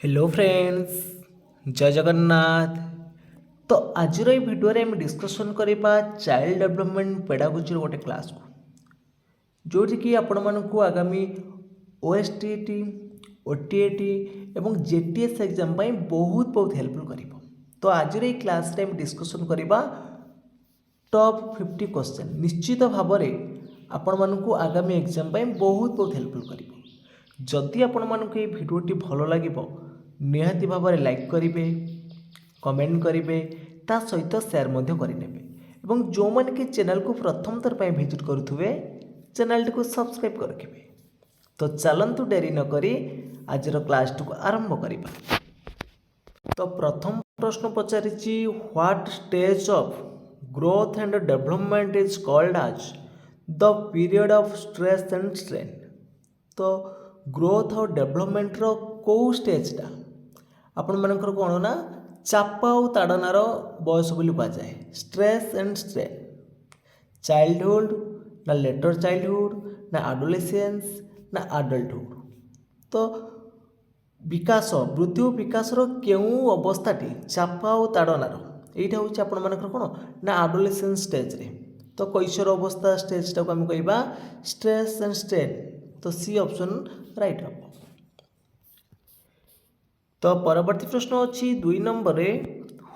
Hello friends, जय जगन्नाथ। तो आज भिडियो आम डिस्कसन करवा चाइल्ड डेवलपमेंट पेडागोजी गोटे क्लास को जोटि कि आपण मानक आगामी ओएसटीटी ओटीएटी एवं जेटीएस एग्जाम बहुत बहुत हेल्पफुल कर। तो आज क्लास रे डिस्कसन करवा टॉप 50 क्वेश्चन निश्चित भाव में आपण मानक आगामी एग्जाम बहुत बहुत हेल्पफुल कर। जदि आपण मानक ये भिडियोटी भल लगे निहाती भाव में लाइक करेंगे, कमेंट करेंगे, ता सहित सेयार करेंगे एवं जो मैंने कि चैनल को प्रथम थर पर विजिट करुवे चैनल को सब्सक्राइब कर रखिए। तो चलतु डेरी नक आज क्लास को आरंभ करवा। तो प्रथम प्रश्न पचारि what stage of growth and development is called as the period of stress and strain. तो ग्रोथ और डेवलपमेंट रो कौ स्टेजटा आपण मानकर कौन ना चापा और ताड़नार बयस बोली कहुए स्ट्रेस एंड स्ट्रेन। चाइल्डहुड ना लेटर चाइल्डहुड ना एडोलेसेंस ना एडल्टहुड। तो विकास वृद्धि और विकास केउं अवस्थाटी चापा और ताड़नार यहाँ हूँ आपण मानकर कौन ना एडोलेसेंस स्टेज रे। तो कैशोर अवस्था स्टेजटा को आम कह स्ट्रेस एंड स्ट्रेन। तो सी ऑप्शन राइट हम। तो परवर्ती प्रश्न अच्छी 2 नंबर रे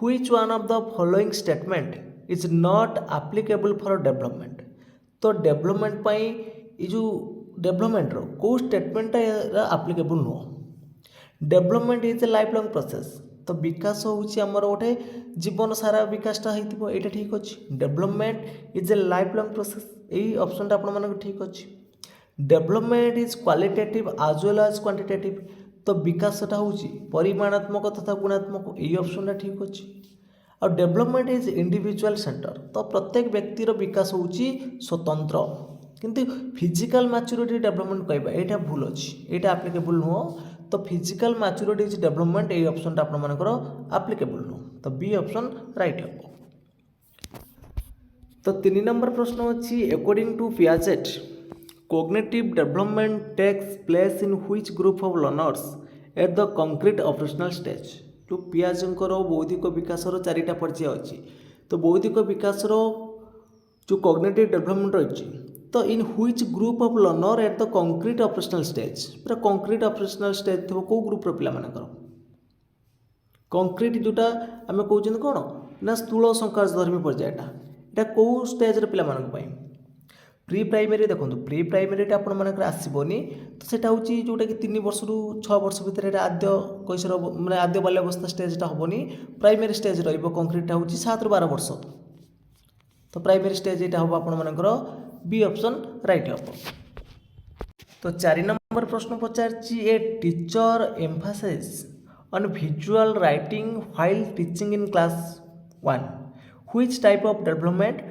which one of the following statement is not applicable for development. तो डेवलपमेंट पाई ये जो डेवलपमेंट रो को स्टेटमेंट एप्लीकेबल नुह। Development is a life long process. तो विकास होउछि हमर गोटे जीवन सारा विकासटा होइतिबो एटा ठीक अछि। Development is a life long process यही ऑप्शनटा आपण मानक ठीक अछि। Development is qualitative as well as quantitative. तो विकासटा होउछि परिमाणात्मक तथा गुणात्मक यही ऑप्शनटा ठीक अछि। और डेवलपमेंट इज इंडिविजुअल सेंटर। तो प्रत्येक व्यक्तिर विकास होउछि स्वतंत्र किंतु फिजिकल मैच्योरिटी डेवलपमेंट कहबा एटा भूल अछि एटा एप्लीकेबल नुह। तो फिजिकल मैच्योरिटी इज डेवलपमेंट यही ऑप्शनटा आपण मानकर एप्लीकेबल नुह। तो बी ऑप्शन राइट हम। तो 3 नंबर प्रश्न अछि according to Piaget cognitive development takes place in which group of learners at the concrete operational stage। जो पियाजेंकर बौद्धिक विकासर 4टा पर्याय अच्छी। तो बौद्धिक विकासर जो कॉग्निटिव डेवलपमेंट रही तो in which group of learner at the concrete operational stage. पूरा कंक्रीट ऑपरेशनल स्टेज थो को ग्रुप रो पिला मानकर कंक्रीट जोटा आम कहते कौन ना स्थूल संकाशधर्मी पर्यायटा एटा कौ स्टेज रे पिला मानक पई प्री प्राइमरी देखो प्री प्राइमरीटा आपण मानकर आसबनी। तो सेटा होची जोटा कि 3 वर्ष रु 6 वर्ष भितर आद्य कैशोर माने आद्य बाल्यावस्था स्टेजटा होबनी। प्राइमरी स्टेज रहिबो कंक्रीटटा होची 7 रु 12 वर्ष। तो प्राइमरी स्टेज एटा होबो आपण मानकर बी ऑप्शन राइट हम। तो 4 नंबर प्रश्न पचारची a teacher emphasize on visual writing while teaching in class 1 which type of development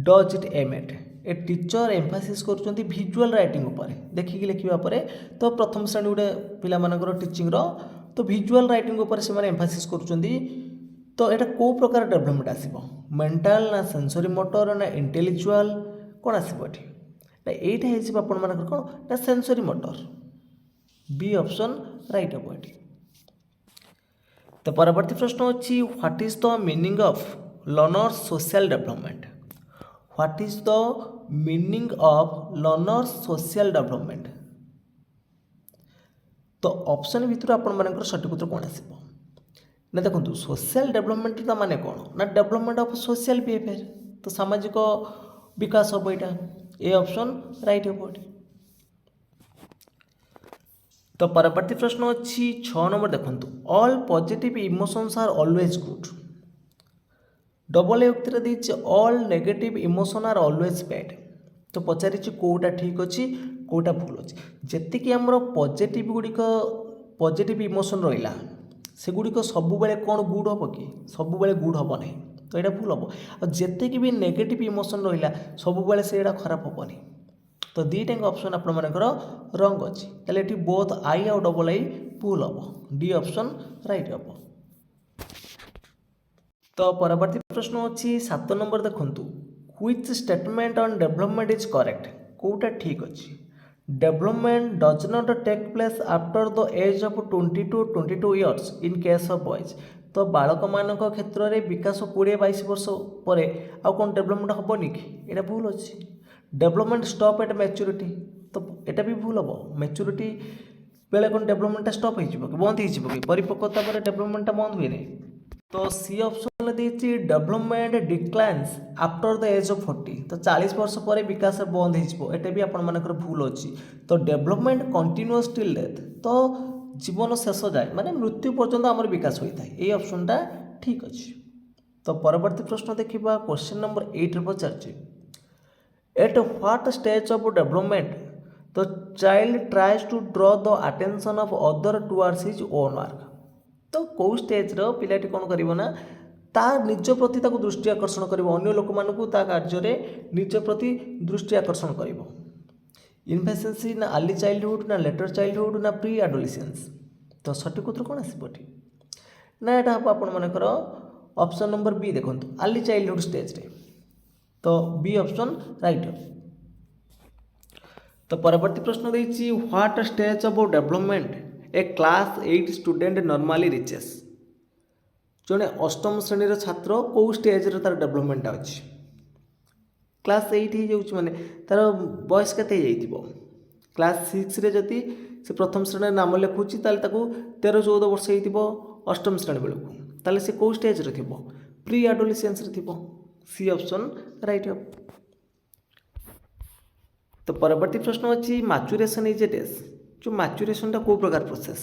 does it aim at. A teacher emphasis करुँच भिजुआल रईटिंग देखिकी लिखा पर। तो प्रथम श्रेणी गोटे पिला टीचिंग तो भिजुआल रईटिंग से एम्फासिस करुँच। तो यहाँ कौ प्रकार डेवलपमेंट आसो मेंटाल ना सेंसरी मोटर ना इंटेलेक्चुअल कौन आसो यहाँ आपण मानकर कौन ना sensory motor B option right हम ये। तो परवर्ती प्रश्न अच्छी what is the meaning of learners social development. What is the meaning of learners social development. तो ऑप्शन भितर आपण मानकर सठिक उत्तर कौन आसो ना देखो सोशल डेवलपमेंट माने कौन ना डेवलपमेंट ऑफ सोशल बिहेवियर। तो सामाजिक विकास हम यहाँ ए ऑप्शन राइट हम। तो परवर्ती प्रश्न अच्छी 6 नंबर देखो all positive emotions are always good. Double A उक्तिर देछि all negative emotion are always bad. तो पचारि कोटा ठीक अच्छी कोटा भूल अच्छी जेति कि हमर पॉजिटिव गुड़िक पॉजिटिव इमोशन रहा सेगुड़िक सब बेले कौन गुड हम कि सब बेले गुड हम ना। तो यहाँ भूल हम और जेतिक भी नेगेटिव इमोशन रहा सब बेले से खराब हेनी। तो दीटा ऑप्शन आपण मानकर रंग अच्छी ताले ये बोथ आई और डबल आई भूल हम डी ऑप्शन राइट हम। तो परवर्ती प्रश्न अच्छी 7 नंबर देखु which statement on development is correct कोटा ठीक अच्छी। Development does not take place after the age of 20 to 22 years in case of boys. तो बालकମାନଙ୍କ କ୍ଷେତ୍ରରେ ବିକାଶ 20-22 ବର୍ଷ ପରେ ଆଉ କ'ଣ ଡେଭଲପମେଣ୍ଟ ହେବନି କି? ଏଇଟା ଭୁଲ ଅଛି। ଡେଭଲପମେଣ୍ଟ ଷ୍ଟପ୍ ଏଟ୍ ମ୍ୟାଚୁରିଟି, ତ ଏଇଟା ବି ଭୁଲ ହେବ। ମ୍ୟାଚୁରିଟି ବେଳେ କ'ଣ ଡେଭଲପମେଣ୍ଟଟା ଷ୍ଟପ୍ ହେଇଯିବ କି, ବନ୍ଦ ହେଇଯିବ କି? ପରିପକ୍ୱତା ପରେ ଡେଭଲପମେଣ୍ଟଟା ବନ୍ଦ ହୁଏ ନାହିଁ। तो सी ऑप्शन ଦେଇଛି development declines after the age of 40। ତ 40 ବର୍ଷ ପରେ ବିକାଶ ବନ୍ଦ ହେଇଯିବ, ଏଟା ବି ଆପଣମାନଙ୍କର ଭୁଲ ଅଛି। ତ ଡେଭଲପମେଣ୍ଟ କଣ୍ଟିନ୍ୟୁଅସ୍ ଟିଲ୍ ଡେଥ୍, ତ ଜୀବନ ଶେଷ ଯାଏ ମାନେ ମୃତ୍ୟୁ ପର୍ଯ୍ୟନ୍ତ ଆମର ବିକାଶ ହୋଇଥାଏ। ଏଇ ଅପସନଟା ଠିକ୍ ଅଛି। ତ ପରବର୍ତ୍ତୀ ପ୍ରଶ୍ନ ଦେଖିବା, କ୍ୱେଶ୍ଚନ୍ ନମ୍ବର 8ରେ ପଚାରିଛି, at what stage of development the child tries to draw the attention of other towards his own work. तो कौ स्टेज्र पिलाटी कौन कर निज प्रति दृष्टि आकर्षण कर अन्य लोक मान कार्य निज प्रति दृष्टि आकर्षण कर इनफेसेंसी ना अर्ली चाइल्डहुड ना लेटर चाइल्डहुड ना प्री एडोलेसेंस। तो सठिक उत्तर कौन आसपटी ना यहाँ हम आपण मनकर ऑप्शन नंबर बी देखो अर्ली चाइल्डहुड स्टेज रे। तो बी ऑप्शन राइट। तो परवर्ती प्रश्न देछि what stage of development a class 8 student normally reaches. जड़े अष्टम श्रेणी छात्र कौ स्टेज तार डेवलपमेंट अच्छी क्लास 8 हो माने तार बयस के क्लास 6 रे जदि से प्रथम श्रेणी नाम लिखुची 13-14 वर्ष हो अष्टम श्रेणी बेलू ताले से कौ स्टेज रे थिबो प्री एडोलेसेंस रे थिबो। C option right. तो परवर्ती प्रश्न अच्छी मैच्योरेशन इज ए डेज। जो मैच्योरेशनटा को प्रकार प्रोसेस,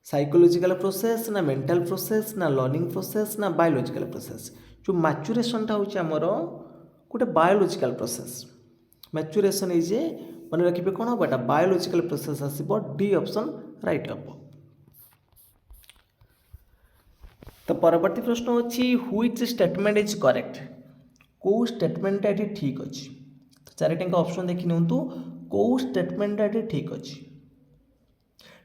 साइकोलॉजिकल प्रोसेस ना मेंटल प्रोसेस ना लर्निंग प्रोसेस ना बायोलॉजिकल प्रोसेस। जो मैच्योरेशनटा होची हमर गोटे biological process. Maturation is a मन रखिबे कोन बेटा बायोलॉजिकल प्रोसेस आसीबो। डी ऑप्शन राइट हम। तो परवर्ती प्रश्न अच्छी व्हिच स्टेटमेंट इज करेक्ट। को स्टेटमेंट एटी ठीक अछि। तो चारिटा ऑप्शन देखि नंतु को स्टेटमेंट एटी ठीक अछि।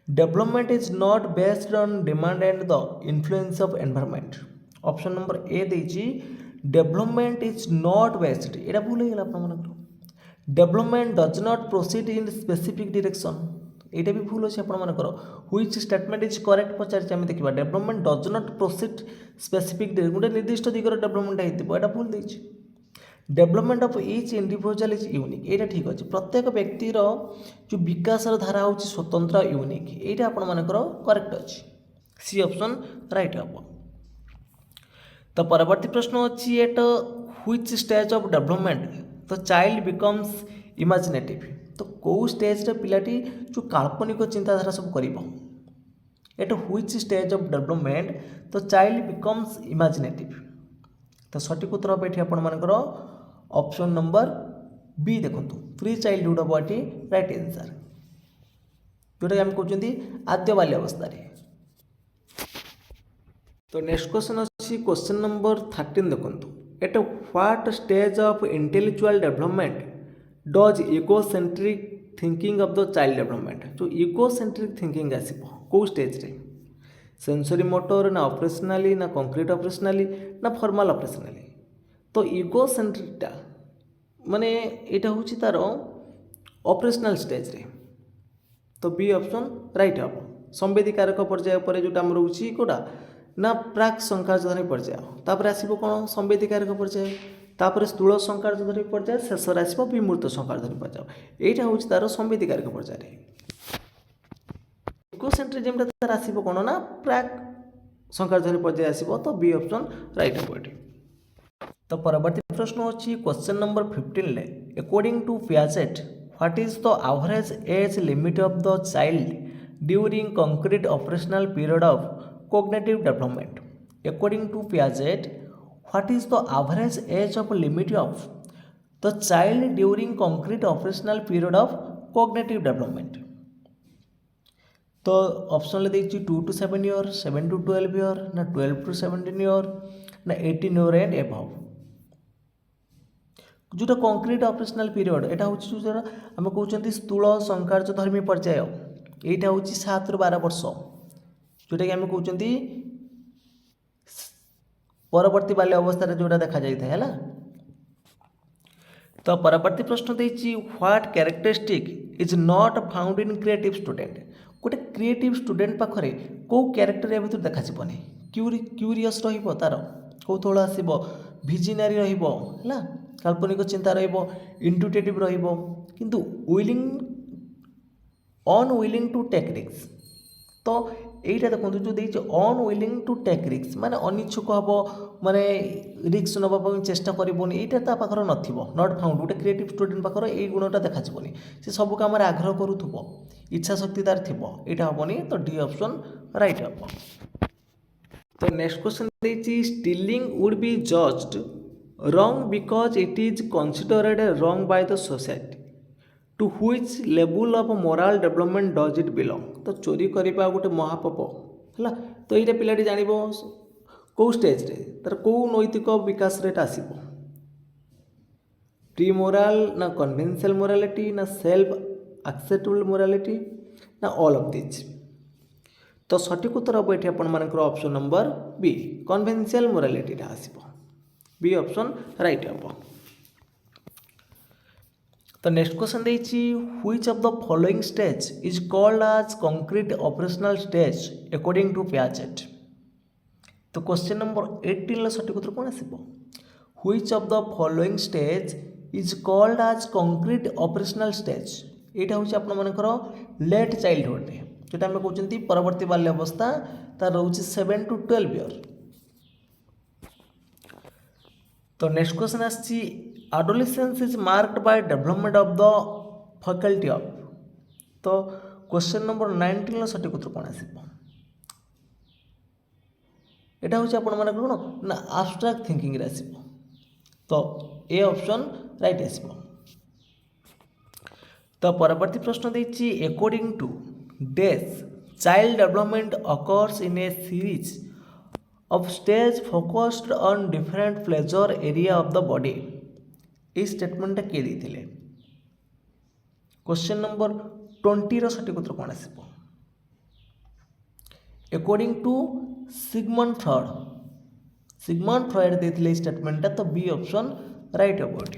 Development is not based on demand and the influence of environment. Option number A देछि डेवलपमेंट इज नॉट बेस्ड, एटा भूल गेला आपन मनकर। Development does not proceed in specific direction, एटा भी भूल अछि आपन मनकर। व्हिच स्टेटमेंट इज करेक्ट पचारि हम देखिबा development does not proceed specific गोटे निर्दिष्ट दिगर डेवलपमेंट हेतिबो, एटा भूल देछि। Development of each individual is unique, यहाँ ठीक अच्छे। प्रत्येक व्यक्तिर जो विकास धारा हूँ स्वतंत्र यूनिक, यहाँ आपण मानकर करेक्ट अच्छी। सी ऑप्शन राइट हम। तो परवर्ती प्रश्न अच्छी at which stage of development तो चाइल्ड बिकम्स इमेजिनेटिव। तो कौ स्टेज पिलाटी जो काल्पनिक चिंताधारा सब कर at which stage of development तो चाइल्ड बिकम्स इमेजिनेटिव। तो सठिक उत्तर हम ये आपर ऑप्शन नंबर बी देखो प्री चाइल्डहुड हम ये राइट आंसर, जोटा आम कहते आद्य बाल्यावस्था। तो नेक्स्ट क्वेश्चन अच्छी क्वेश्चन नंबर 13 देखो at what stage of intellectual development does egocentric thinking of the child development. जो इगोसेंट्रिक थिंकिंग आसो कौ स्टेज रे, सेंसरी मोटर ना ऑपरेशनली ना कंक्रीट ऑपरेशनली ना फॉर्मल ऑपरेशनली। तो इगोसेंट्रिकटा माने एटा होची तार ऑपरेशनल स्टेज रे। तो बी ऑप्शन राइट हम। संवेदीकारक पर्याय पर जोटा आम रोची कोटा ना प्राक संकार्यधनी पर्याय, तापर आसीबो कोन संवेदीकारक पर्याय, तापर स्थूल संकार्यधनी पर्याय, शेष रे आसीबो विमूर्त संकार्यधनी पर्याय। एटा होची तार संवेदीकारक पर्याय रे। इगोसेंट्रिज्म तार आसीबो कोन ना प्राक संकार्यधनी पर्याय आसीबो। तो बी ऑप्शन राइट हम एटी। तो परवर्ती प्रश्न अच्छी क्वेश्चन नंबर 15 ले according to Piaget what is the average age limit of the child during concrete operational period of cognitive development। according to Piaget what is the average age of limit of the child during concrete operational period of cognitive development। तो option ले देखिए 2 to 7 year, 7 to 12 year ना 12 to 17 year ना 18 year and above. जोटा concrete operational period एटा होची जो हम कहउछंती स्थूल संकार्यधर्मी पर्याय, एटा होची 7 ରୁ 12 वर्ष, जोटा कि आम कहते परवर्ती बाल्य अवस्था जोटा देखा जाए है। तो परवर्ती प्रश्न देछि what characteristic is not found in creative student. गोटे क्रिएटिव स्टूडेंट पाखरे को कैरेक्टर या भितर देखा जीवनी क्यूरियस रहिबो तार कौतूहल आसीबो भिजनरी रहिबो हैला काल्पनिक चिंता रहिबो इंटुइटिव रहिबो किंतु willing unwilling to take risk. तो এইটা দেখুন जो देछि अनविलिंग टू टेक रिस्क माने अनिच्छुक हबो माने रिस्क नबा ପାଇଁ चेष्टा करबोनी এইটা ता पाखर नथिबो नॉट फाउंड। गोटे क्रिएटिव स्टूडेंट पाखर एई गुणटा देखा जीवनी से सब काम रे आग्रह करूथबो इच्छा शक्ति तार थिबो एटा हबोनी। तो डी ऑप्शन राइट हबो। तो नेक्स्ट क्वेश्चन देछि stealing would be judged wrong because it is considered wrong by the society to which level of moral development does it belong. तो चोरी करवा गोटे महापाप है तो ये पिलाटी जानिबो कौ स्टेज रे तार कौ नैतिक विकास रेट आसीबो प्री मोराल ना कन्वेंशनल मोरालिटी ना सेल्फ एक्सेप्टेबल मोरालिटी ना ऑल ऑफ दिस। तो सठिक उत्तर हम ये आपर option number B conventional morality आसीबो बी ऑप्शन राइट हम। तो नेक्स्ट क्वेश्चन देछि which of the following stage is called as concrete operational stage according to Piaget. तो क्वेश्चन नंबर 18 सठिक उत्तर कौन आसीबो which of the following stage is called as concrete operational stage. एटा होछि आपन मानकर लेट चाइल्डहुड रे जेटा हम कहउचंती परवर्ती बाल्यावस्था तार रहउछि 7 to 12 ईयर। तो नेक्स्ट क्वेश्चन आछि adolescence is marked by development of the faculty of। तो क्वेश्चन नंबर 19 सठिक उत्तर कौन आसीबो एटा होछि आपण माने कोन ना एब्स्ट्रैक्ट थिंकिंग रे आसीबो। तो ए ऑप्शन राइट आसीबो। तो परवर्ती प्रश्न देछि according to these child development occurs in a series of stage focused on different pleasure area of the body। इस स्टेटमेंट किए देथिले क्वेश्चन नंबर 20 रो सठिक उत्तर कोन आसीबो अकॉर्डिंग टू सिगमंड फ्रॉइड देथिले स्टेटमेंट तो बी ऑप्शन राइट अबाउट।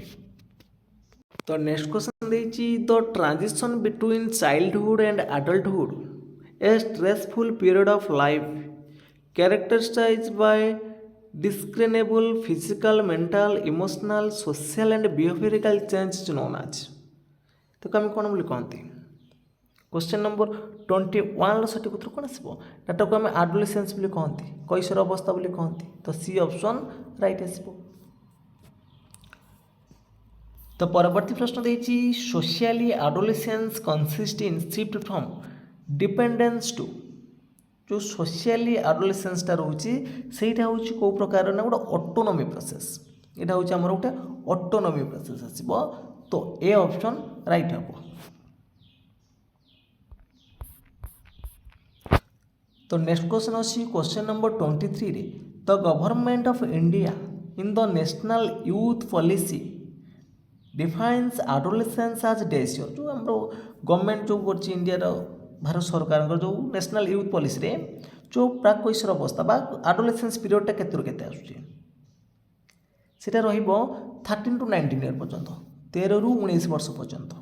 तो नेक्स्ट क्वेश्चन देछि the transition between childhood and adulthood a stressful period of life characterized by discernible physical, mental, emotional, social and behavioral change is known as। तो कम कौन बोली कहती question number 21 सठिक उत्तर कौन आसो डाटा को आम एडोलेसेंस बोली कहती कैशोर अवस्था बोली कहती। तो सी ऑप्शन राइट आसो। तो परवर्ती प्रश्न देछि socially adolescence consist in shift from dependence to. जो सोशियली एडोलेसेंसटा रोची सेटा होची को प्रकार ना गोटे ऑटोनॉमी प्रोसेस एटा होची हमर गोटे ऑटोनॉमी प्रोसेस आसीबो। तो ए ऑप्शन राइट हबो। तो नेक्स्ट क्वेश्चन अछि क्वेश्चन नंबर 23 रे the government of India in the national youth policy defines adolescence as days. जो हमरो गवर्नमेंट जो करछि इंडिया रो भारत सरकार जो नेशनल यूथ पॉलिसी रे जो प्राक कैशोर अवस्था बा एडोलेसेंस पीरियडटा केते केते आसुची सेटा रहिबो 13 to 19 ईयर पर्यंत 13 रु 19 वर्ष पर्यंत।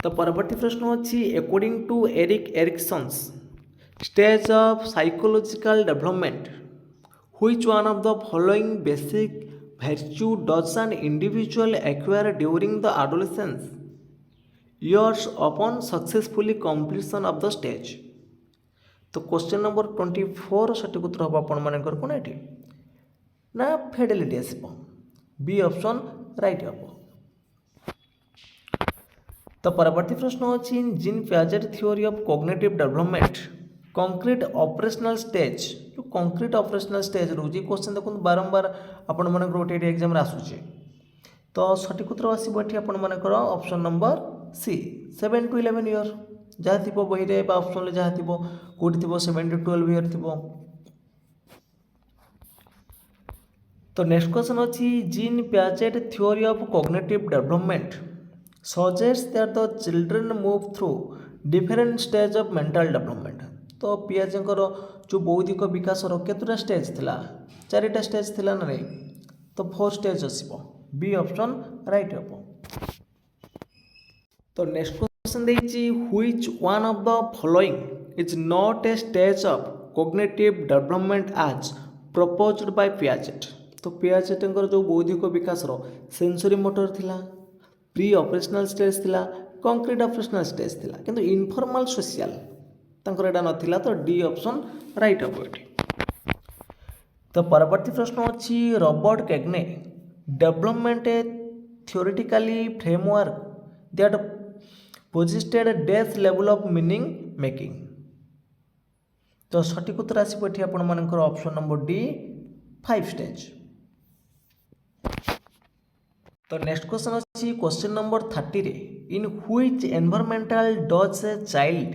तो परवर्ती प्रश्न अछि according to Erik Erikson's stage of psychological development which one of the following basic virtue does an individual acquire during the adolescence years upon successfully completion of the stage। तो question number 24 सठिक उत्तर हम आपण मानकर कोन एठी ना fidelity आसीबो बी ऑप्शन राइट हबो। तो परवर्ती प्रश्न अछि in Jean Piaget theory of cognitive development concrete operational stage. जो कंक्रीट ऑपरेशनल स्टेज रोजी क्वेश्चन देखो बारंबार आपण मानकर गोटे एग्जाम रे आसुचे। तो सठिक उत्तर आसीबो एठी आपण मानकर option number C 7 to 11 year जहाँ थी बही रे ऑप्शन जहाँ थी कौटी थी 7 to 12 ईयर थी। तो नेक्स्ट क्वेश्चन अच्छी gene Piaget theory of cognitive development suggest that the children move through different stage of mental development. तो पियाजेंकर जो बौद्धिक विकास केतोटा स्टेज थिला 4टा स्टेज थिला ना नहीं। तो 4 स्टेज आसो बी ऑप्शन राइट हम। तो नेक्स्ट क्वेश्चन देखिए which one of the following is not a stage of cognitive development as proposed by Piaget. तो पियाजेटर जो बौद्धिक विकास सेंसरी मोटर थिला, प्री ऑपरेशनल स्टेज थिला, कंक्रीट ऑपरेशनल स्टेज थिला, किंतु इनफॉर्मल सोशल तांकर एटा नथिला। तो डी ऑप्शन राइट हम एठी। तो परवर्ती प्रश्न अच्छी Robert Kegan development a theoretically framework that posited death level of meaning making. तो सठिक उत्तर आसो ये आपर ऑप्शन नंबर डी 5 स्टेज। तो नेक्स्ट क्वेश्चन अच्छी क्वेश्चन नंबर 30 रे in which environmental does a child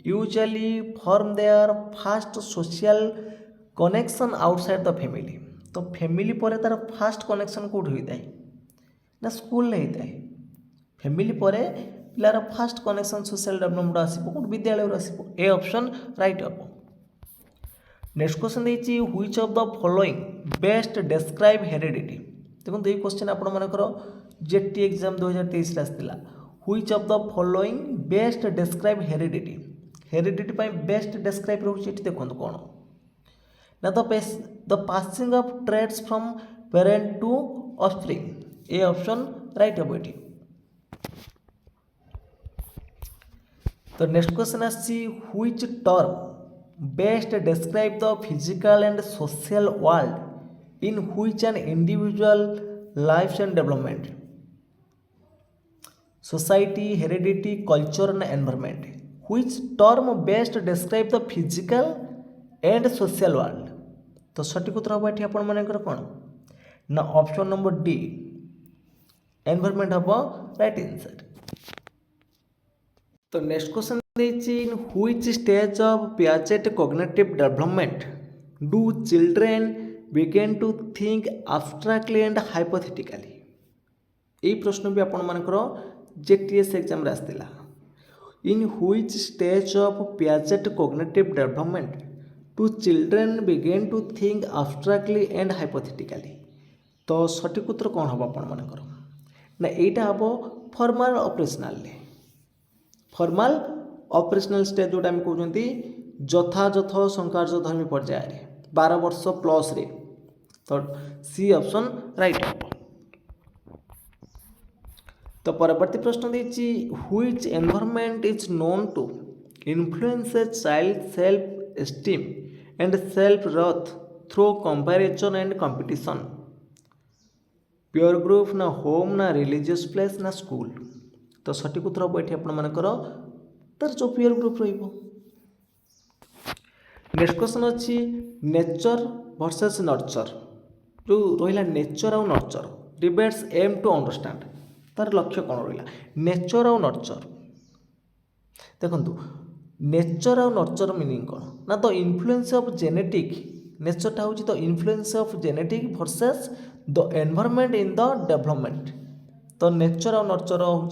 usually form their fast social connection outside the family. तो फैमिली पर तार फास्ट कनेक्शन कौट होता है ना स्कूल होता है। फैमिली पर पिलार फास्ट कनेक्शन सोशल डेवलपमेंट आसो कौट विद्यालय आसो ए ऑप्शन राइट हम। नेक्स्ट क्वेश्चन देखिए which of the following best describe heredity. देखो ये क्वेश्चन आपर जेटी एग्जाम 2023 आसाला which of the following best describe heredity. Heredity best describe रोचे देखो कौन ना the passing of trades from parent to offspring A option right हम ये। तो नेक्स्ट क्वेश्चन आसी which term best describe the physical and social world in which an individual life and development society heredity culture and environment. Which term best describe the physical and social world. तो सठिक उत्तर हम ये आपर कौन ना option number D environment हम right answer. तो नेक्स्ट क्वेश्चन देखिए in which stage of Piaget cognitive development do children begin to think abstractly and hypothetically. यही प्रश्न भी आपर जेटीएस एग्जाम आसाला in which stage of Piaget cognitive development to children begin to think abstractly and hypothetically. तो सठिक उत्तर कौन हम आपर ना यहाँ हम formal operational formal operational stage जोटा आम कहते यथायथ संकार्य धर्मी पर्याय 12 वर्ष प्लस रे। तो सी ऑप्शन राइट हम। तो परवर्ती प्रश्न देखिए which environment is known to influence a child self esteem and self worth through comparison and competition. Peer group ना होम ना रिलीजियस प्लेस ना स्कूल। तो सठिक उत्तर हम ये आपर तार जो प्योर ग्रुप रहिबो। नेक्स्ट क्वेश्चन अच्छी नेचर वर्सेस नर्चर जो रहा नेचर आउ nurture debates aim to understand तार लक्ष्य कौन रहा नेचर आउ नर्चर। देखो नेचर आउ नर्चर मीनिंग कौन ना द इन्फ्लुएंस ऑफ जेनेटिक नेचरटा हूँ the influence of genetic versus the environment in the development. तो नेचर आउ नर्चर हूँ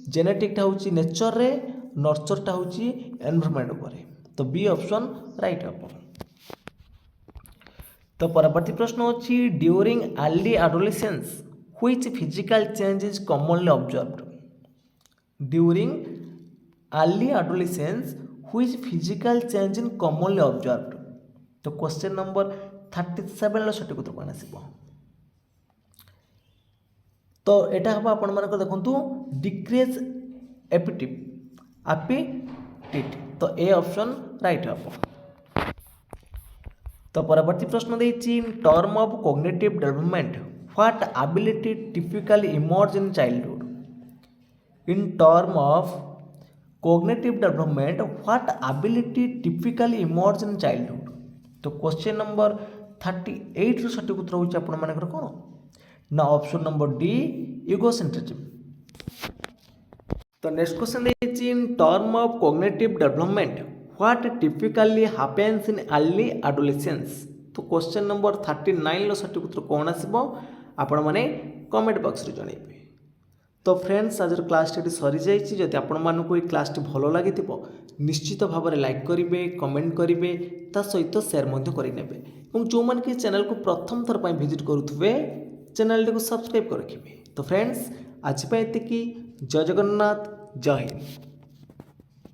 जेनेटिकटा हूँ नेचर रे नर्चरटा हूँ एनवायरनमेंट उपरे। तो बी ऑप्शन राइट हम। तो परवर्ती प्रश्न अच्छी during early adolescence which physical change is commonly observed. During early adolescence which physical change in commonly observed. तो क्वेश्चन नंबर 37 सठिक उत्तर कौन आसो। तो यहाँ हम आप देखु डिक्रीज एपिटिट। तो ए ऑप्शन राइट हम। तो परवर्ती प्रश्न देखिए in term of cognitive development what ability typically emerge in childhood. In term of cognitive development what ability typically emerge in childhood. तो क्वेश्चन नंबर 38 सठिक उत्तर होची आपण मानकर कोन ना ऑप्शन नंबर डी इगोसेंट्रिज्म। तो नेक्स्ट क्वेश्चन देखिए in term of cognitive development what typically happens in early adolescence. तो question number 39 सठिक उत्तर कौन आसो आपण माने कमेंट बॉक्स रे जणाइबे। तो फ्रेंड्स आज क्लास टी सरी जाइए जदि आपण मानक ये क्लास टी भल लगी निश्चित भाव में लाइक करेंगे कमेंट करेंगे ता सहित शेयर करेंगे और जो मैंने चैनल को प्रथम थर पर विजिट करुवे चैनल को सब्सक्राइब कर रखिए। तो फ्रेंड्स आज एतिकी। जय जगन्नाथ, जय हिंद।